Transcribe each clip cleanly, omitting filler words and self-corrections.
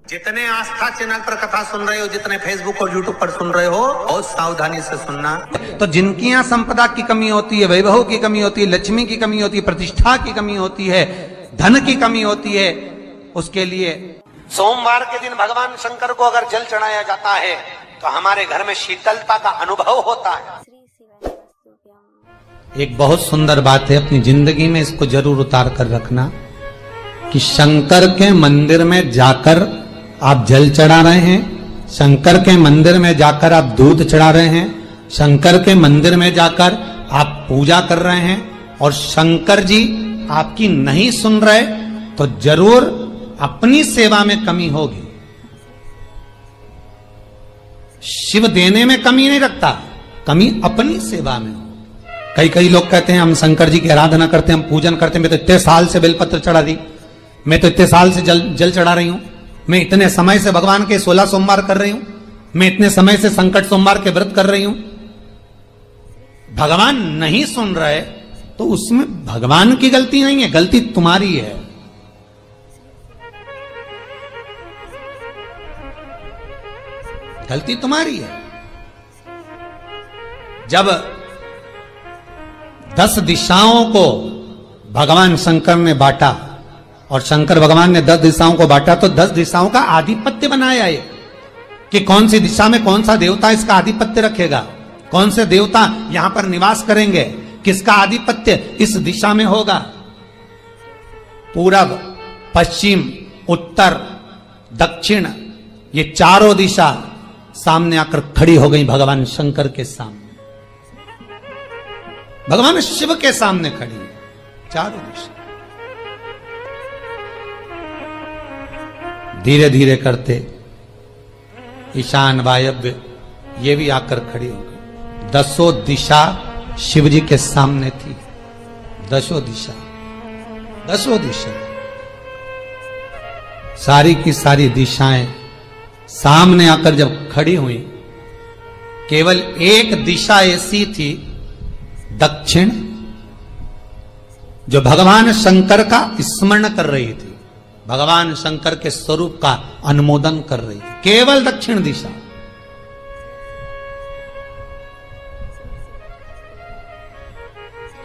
जितने आस्था चैनल पर कथा सुन रहे हो, जितने फेसबुक और यूट्यूब पर सुन रहे हो, बहुत सावधानी से सुनना। तो जिनकी यहाँ संपदा की कमी होती है, वैभव की कमी होती है, लक्ष्मी की कमी होती है, प्रतिष्ठा की कमी होती है, धन की कमी होती है, उसके लिए सोमवार के दिन भगवान शंकर को अगर जल चढ़ाया जाता है तो हमारे घर में शीतलता का अनुभव होता है। एक बहुत सुंदर बात है, अपनी जिंदगी में इसको जरूर उतार कर रखना कि शंकर के मंदिर में जाकर आप जल चढ़ा रहे हैं, शंकर के मंदिर में जाकर आप दूध चढ़ा रहे हैं, शंकर के मंदिर में जाकर आप पूजा कर रहे हैं और शंकर जी आपकी नहीं सुन रहे तो जरूर अपनी सेवा में कमी होगी। शिव देने में कमी नहीं रखता, कमी अपनी सेवा में हो। कई लोग कहते हैं हम शंकर जी की आराधना करते हैं, हम पूजन करते हैं, मैं तो इतने साल से बेलपत्र चढ़ा दी, मैं तो इतने साल से जल चढ़ा रही हूं, मैं इतने समय से भगवान के 16 सोमवार कर रही हूं, मैं इतने समय से संकट सोमवार के व्रत कर रही हूं। भगवान नहीं सुन रहे तो उसमें भगवान की गलती नहीं है, गलती तुम्हारी है। गलती तुम्हारी है। जब 10 दिशाओं को भगवान शंकर ने बांटा और शंकर भगवान ने 10 दिशाओं को बांटा तो 10 दिशाओं का आधिपत्य बनाया है कि कौन सी दिशा में कौन सा देवता इसका आधिपत्य रखेगा, कौन से देवता यहां पर निवास करेंगे, किसका आधिपत्य इस दिशा में होगा। पूरब, पश्चिम, उत्तर, दक्षिण, ये चारों दिशा सामने आकर खड़ी हो गई भगवान शंकर के सामने, भगवान शिव के सामने खड़ी है चारों दिशा। धीरे धीरे करते ईशान, वायव्य ये भी आकर खड़ी हो गई। 10 दिशा शिव जी के सामने थी, 10 दिशा, 10 दिशा, सारी की सारी दिशाएं सामने आकर जब खड़ी हुई, केवल एक दिशा ऐसी थी दक्षिण, जो भगवान शंकर का स्मरण कर रही थी, भगवान शंकर के स्वरूप का अनुमोदन कर रही थी, केवल दक्षिण दिशा।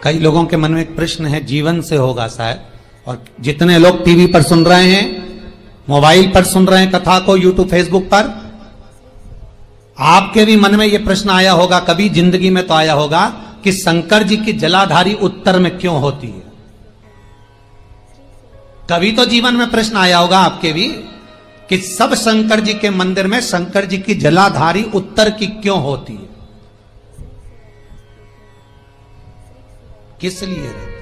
कई लोगों के मन में एक प्रश्न है, जीवन से होगा शायद, और जितने लोग टीवी पर सुन रहे हैं, मोबाइल पर सुन रहे हैं कथा को, यूट्यूब, फेसबुक पर, आपके भी मन में यह प्रश्न आया होगा, कभी जिंदगी में तो आया होगा कि शंकर जी की जलाधारी उत्तर में क्यों होती है। कभी तो जीवन में प्रश्न आया होगा आपके भी कि सब शंकर जी के मंदिर में शंकर जी की जलाधारी उत्तर की क्यों होती है, किस लिए रहती?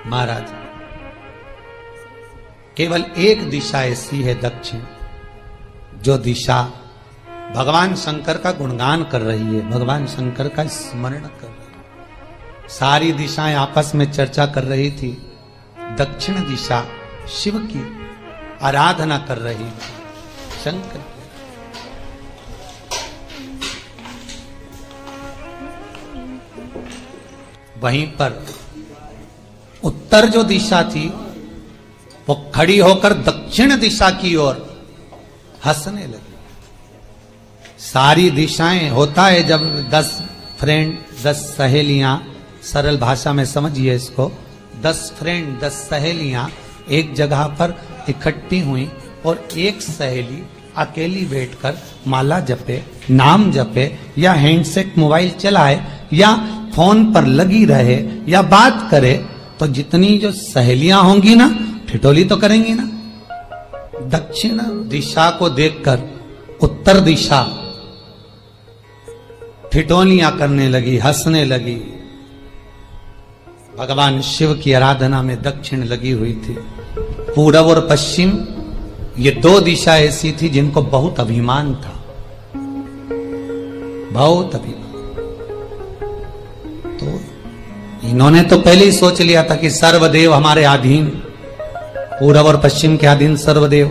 महाराज, केवल एक दिशा ऐसी है दक्षिण, जो दिशा भगवान शंकर का गुणगान कर रही है, भगवान शंकर का स्मरण कर रही है। सारी दिशाएं आपस में चर्चा कर रही थी, दक्षिण दिशा शिव की आराधना कर रही थी, शंकर की। वहीं पर उत्तर जो दिशा थी वो खड़ी होकर दक्षिण दिशा की ओर हंसने लगी। सारी दिशाएं, होता है जब 10 फ्रेंड, 10 सहेलियां, सरल भाषा में समझिए इसको, 10 फ्रेंड, 10 सहेलियां एक जगह पर इकट्ठी हुई और एक सहेली अकेली बैठकर माला जपे, नाम जपे, या हैंडसेट मोबाइल चलाए, या फोन पर लगी रहे, या बात करे, तो जितनी जो सहेलियां होंगी ना, ठिठोली तो करेंगी ना। दक्षिण दिशा को देखकर उत्तर दिशा ठिठोलियां करने लगी, हंसने लगी। भगवान शिव की आराधना में दक्षिण लगी हुई थी। पूरब और पश्चिम ये 2 दिशा ऐसी थी जिनको बहुत अभिमान था, बहुत अभिमान। तो इन्होंने तो पहले ही सोच लिया था कि सर्वदेव हमारे अधीन, पूरब और पश्चिम के अधीन सर्वदेव।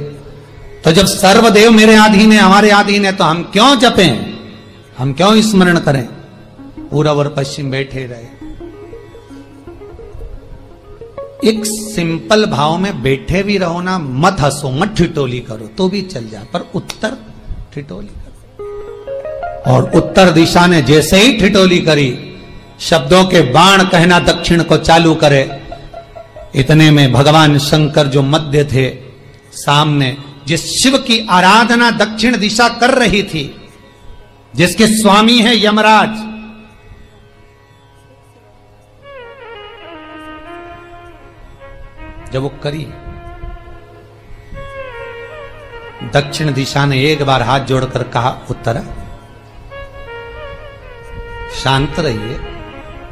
तो जब सर्वदेव मेरे अधीन है, हमारे अधीन है, तो हम क्यों जपें, हम क्यों स्मरण करें। पूरब और पश्चिम बैठे रहे। एक सिंपल भाव में बैठे भी रहो ना, मत हंसो, मत ठिठोली करो तो भी चल जाए, पर उत्तर ठिठोली करो। और उत्तर दिशा ने जैसे ही ठिठोली करी, शब्दों के बाण कहना दक्षिण को चालू करे, इतने में भगवान शंकर जो मध्य थे सामने, जिस शिव की आराधना दक्षिण दिशा कर रही थी, जिसके स्वामी है यमराज, जब वो करी, दक्षिण दिशा ने एक बार हाथ जोड़कर कहा, उत्तरा शांत रहिए,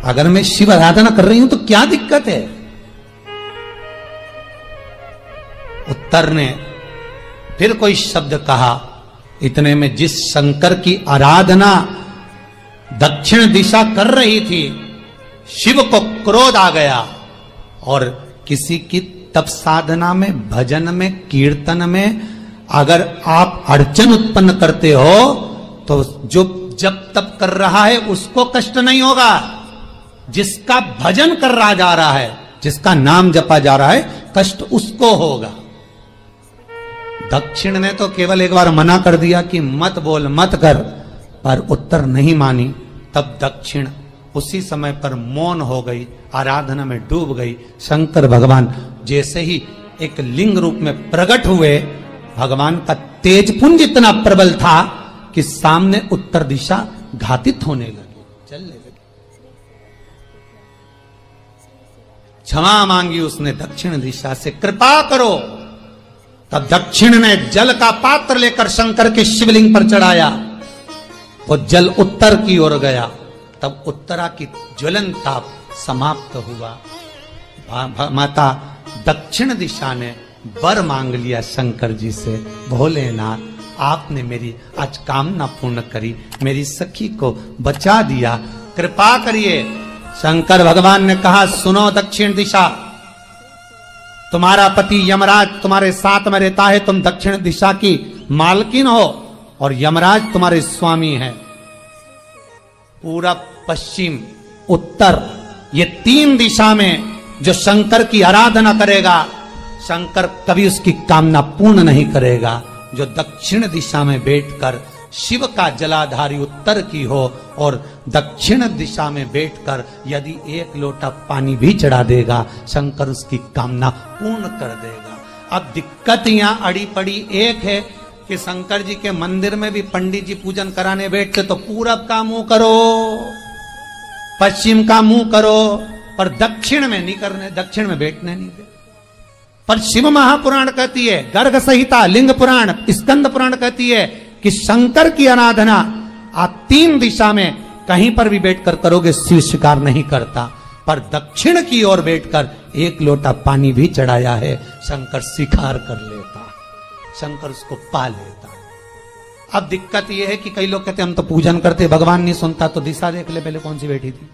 अगर मैं शिव आराधना कर रही हूं तो क्या दिक्कत है। उत्तर ने फिर कोई शब्द कहा, इतने में जिस शंकर की आराधना दक्षिण दिशा कर रही थी, शिव को क्रोध आ गया और किसी की तप साधना में, भजन में, कीर्तन में अगर आप अड़चन उत्पन्न करते हो तो जो जब तप कर रहा है उसको कष्ट नहीं होगा, जिसका भजन कर रहा जा रहा है, जिसका नाम जपा जा रहा है, कष्ट उसको होगा। दक्षिण ने तो केवल एक बार मना कर दिया कि मत बोल, मत कर, पर उत्तर नहीं मानी। तब दक्षिण उसी समय पर मौन हो गई, आराधना में डूब गई। शंकर भगवान जैसे ही एक लिंग रूप में प्रकट हुए, भगवान का तेज पुंज इतना प्रबल था कि सामने उत्तर दिशा घातित होने लगी, चलने लगी। क्षमा मांगी उसने दक्षिण दिशा से, कृपा करो। तब दक्षिण ने जल का पात्र लेकर शंकर के शिवलिंग पर चढ़ाया, वो जल उत्तर की ओर गया। तब उत्तरा की ज्वलन ताप समाप्त हुआ। माता दक्षिण दिशा ने वर मांग लिया शंकर जी से, भोलेनाथ आपने मेरी आज कामना पूर्ण करी, मेरी सखी को बचा दिया, कृपा करिए। शंकर भगवान ने कहा, सुनो दक्षिण दिशा, तुम्हारा पति यमराज तुम्हारे साथ में रहता है, तुम दक्षिण दिशा की मालकिन हो और यमराज तुम्हारे स्वामी है। पूरब, पश्चिम, उत्तर, ये तीन दिशा में जो शंकर की आराधना करेगा, शंकर कभी उसकी कामना पूर्ण नहीं करेगा। जो दक्षिण दिशा में बैठकर शिव का जलाधारी उत्तर की हो और दक्षिण दिशा में बैठकर यदि एक लोटा पानी भी चढ़ा देगा, शंकर उसकी कामना पूर्ण कर देगा। अब दिक्कत यहां अड़ी पड़ी एक है कि शंकर जी के मंदिर में भी पंडित जी पूजन कराने बैठते तो पूरब का मुंह करो, पश्चिम का मुंह करो, पर दक्षिण में नहीं करने, दक्षिण में बैठने नहीं दे। पर शिव महापुराण कहती है, गर्ग संहिता, लिंग पुराण, स्कंद पुराण कहती है कि शंकर की आराधना आप तीन दिशा में कहीं पर भी बैठकर करोगे, शिव स्वीकार नहीं करता। पर दक्षिण की ओर बैठकर एक लोटा पानी भी चढ़ाया है, शंकर स्वीकार कर लेता, शंकर उसको पा लेता। अब दिक्कत यह है कि कई लोग कहते हम तो पूजन करते, भगवान नहीं सुनता, तो दिशा देख ले पहले कौन सी बैठी थी,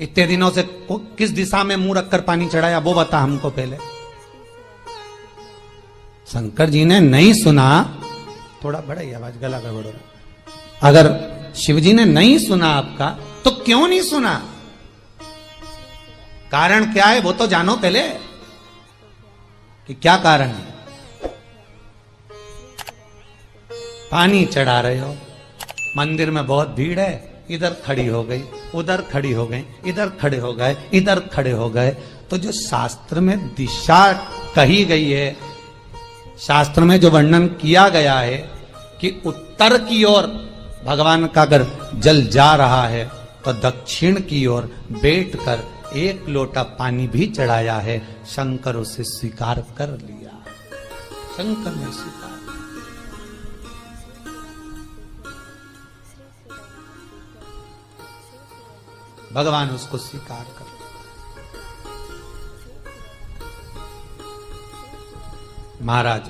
इतने दिनों से किस दिशा में मुंह रखकर पानी चढ़ाया, वो बता हमको पहले। शंकर जी ने नहीं सुना, थोड़ा बढ़ाई आवाज, गला गड़बड़। अगर शिव जी ने नहीं सुना आपका, तो क्यों नहीं सुना, कारण क्या है वो तो जानो पहले कि क्या कारण है। पानी चढ़ा रहे हो, मंदिर में बहुत भीड़ है, इधर खड़ी हो गई, उधर खड़ी हो गई, इधर खड़े हो गए, इधर खड़े हो गए, तो जो शास्त्र में दिशा कही गई है, शास्त्र में जो वर्णन किया गया है कि उत्तर की ओर भगवान का अगर जल जा रहा है तो दक्षिण की ओर बैठकर एक लोटा पानी भी चढ़ाया है, शंकर उसे स्वीकार कर लिया, शंकर ने स्वीकार। भगवान उसको स्वीकार कर। महाराज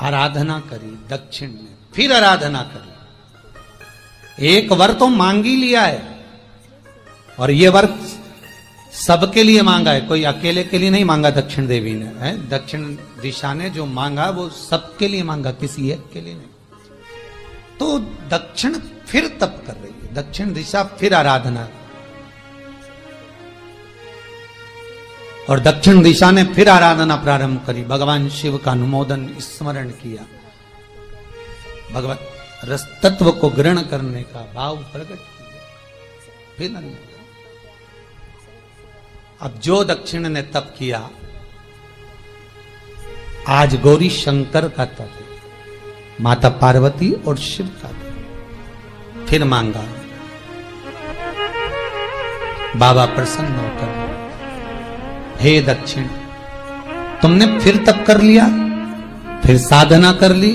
आराधना करी दक्षिण ने, फिर आराधना करी, एक वर तो मांग ही लिया है, और ये वर सबके लिए मांगा है, कोई अकेले के लिए नहीं मांगा दक्षिण देवी ने, है दक्षिण दिशा ने जो मांगा वो सबके लिए मांगा, किसी एक के लिए नहीं। तो दक्षिण फिर तप कर रही है, दक्षिण दिशा फिर आराधना और दक्षिण दिशा ने फिर आराधना प्रारंभ करी, भगवान शिव का अनुमोदन स्मरण किया, भगवत रस तत्व को ग्रहण करने का भाव प्रकट किया, फिर अब जो दक्षिण ने तप किया आज गौरी शंकर का तप है, माता पार्वती और शिव का तप। फिर मांगा, बाबा प्रसन्न होकर, हे दक्षिण, तुमने फिर तप कर लिया, फिर साधना कर ली,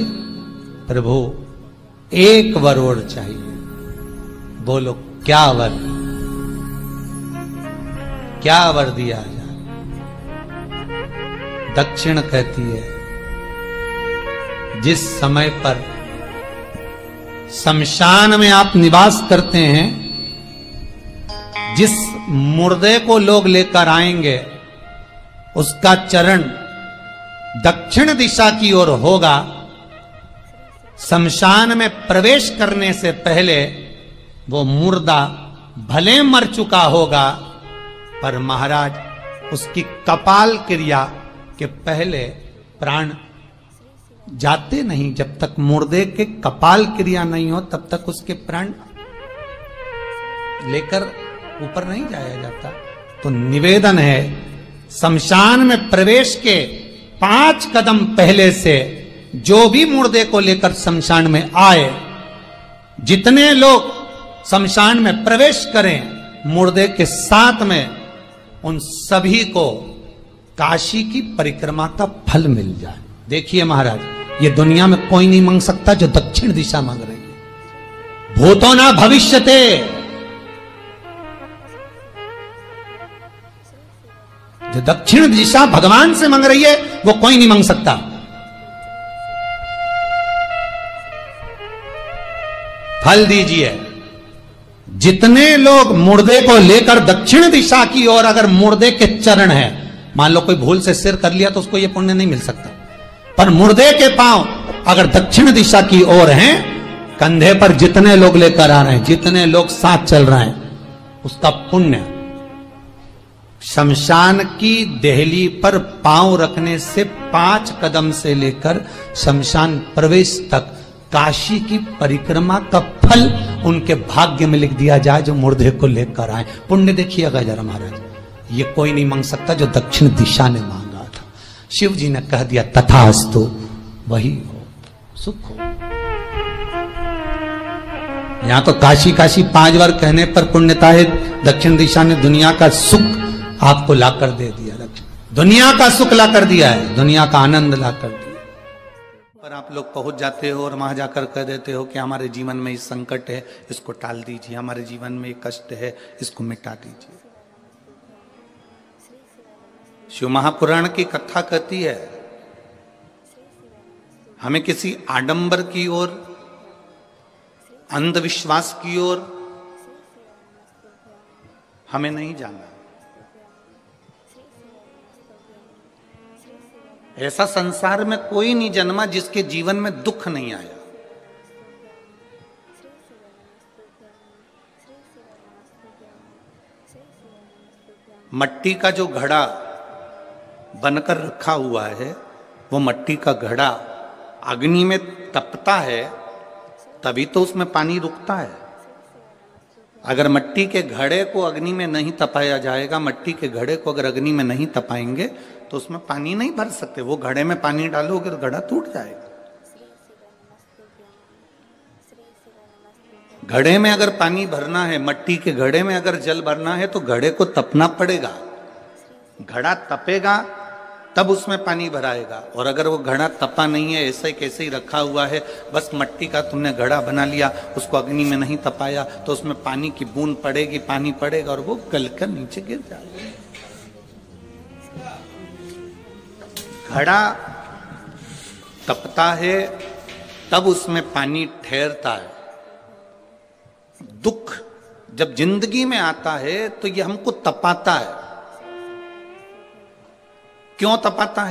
प्रभु एक वर और चाहिए। बोलो क्या वर, क्या वर दिया जाए? दक्षिण कहती है, जिस समय पर शमशान में आप निवास करते हैं, जिस मुर्दे को लोग लेकर आएंगे उसका चरण दक्षिण दिशा की ओर होगा। शमशान में प्रवेश करने से पहले वो मुर्दा भले मर चुका होगा, पर महाराज उसकी कपाल क्रिया के पहले प्राण जाते नहीं। जब तक मुर्दे के कपाल क्रिया नहीं हो तब तक उसके प्राण लेकर ऊपर नहीं जाया जाता। तो निवेदन है, शमशान में प्रवेश के 5 कदम पहले से जो भी मुर्दे को लेकर शमशान में आए, जितने लोग शमशान में प्रवेश करें मुर्दे के साथ में, उन सभी को काशी की परिक्रमा का फल मिल जाए। देखिए महाराज, ये दुनिया में कोई नहीं मांग सकता जो दक्षिण दिशा मांग रही है। भूतो ना भविष्यते, जो दक्षिण दिशा भगवान से मांग रही है वो कोई नहीं मांग सकता। फल दीजिए। जितने लोग मुर्दे को लेकर दक्षिण दिशा की ओर, अगर मुर्दे के चरण है, मान लो कोई भूल से सिर कर लिया तो उसको ये पुण्य नहीं मिल सकता, पर मुर्दे के पांव अगर दक्षिण दिशा की ओर हैं, कंधे पर जितने लोग लेकर आ रहे हैं, जितने लोग साथ चल रहे हैं, उसका पुण्य शमशान की देहली पर पांव रखने से 5 कदम से लेकर शमशान प्रवेश तक काशी की परिक्रमा का फल उनके भाग्य में लिख दिया जाए जो मुर्दे को लेकर आए। पुण्य देखिएगा जरा महाराज, ये कोई नहीं मांग सकता जो दक्षिण दिशा ने मांगा था। शिव जी ने कह दिया तथास्तु, वही हो, सुख हो। यहां तो काशी काशी 5 बार कहने पर पुण्यता है, दक्षिण दिशा ने दुनिया का सुख आपको लाकर दे दिया, दुनिया का सुख लाकर दिया है, दुनिया का आनंद लाकर दिया। पर आप लोग पहुंच जाते हो और वहां जाकर कह देते हो कि हमारे जीवन में इस संकट है, इसको टाल दीजिए, हमारे जीवन में एक कष्ट है, इसको मिटा दीजिए। शिव महापुराण की कथा कहती है, हमें किसी आडंबर की ओर, अंधविश्वास की ओर हमें नहीं जाना। ऐसा संसार में कोई नहीं जन्मा जिसके जीवन में दुख नहीं आया। मट्टी का जो घड़ा बनकर रखा हुआ है, वो मट्टी का घड़ा अग्नि में तपता है तभी तो उसमें पानी रुकता है। अगर मट्टी के घड़े को अग्नि में नहीं तपाया जाएगा, मट्टी के घड़े को अगर अग्नि में नहीं तपाएंगे तो उसमें पानी नहीं भर सकते। वो घड़े में पानी डालोगे तो घड़ा टूट जाएगा। घड़े में अगर पानी भरना है, मट्टी के घड़े में अगर जल भरना है तो घड़े को तपना पड़ेगा। घड़ा तपेगा तब उसमें पानी भराएगा। और अगर वो घड़ा तपा नहीं है, ऐसे कैसे ही रखा हुआ है, बस मट्टी का तुमने घड़ा बना लिया, उसको अग्नि में नहीं तपाया, तो उसमें पानी की बूंद पड़ेगी, पानी पड़ेगा और वो गलकर नीचे गिर जाएगा। घड़ा तपता है तब उसमें पानी ठहरता है। दुख जब जिंदगी में आता है तो ये हमको तपाता है। क्यों तपाता है?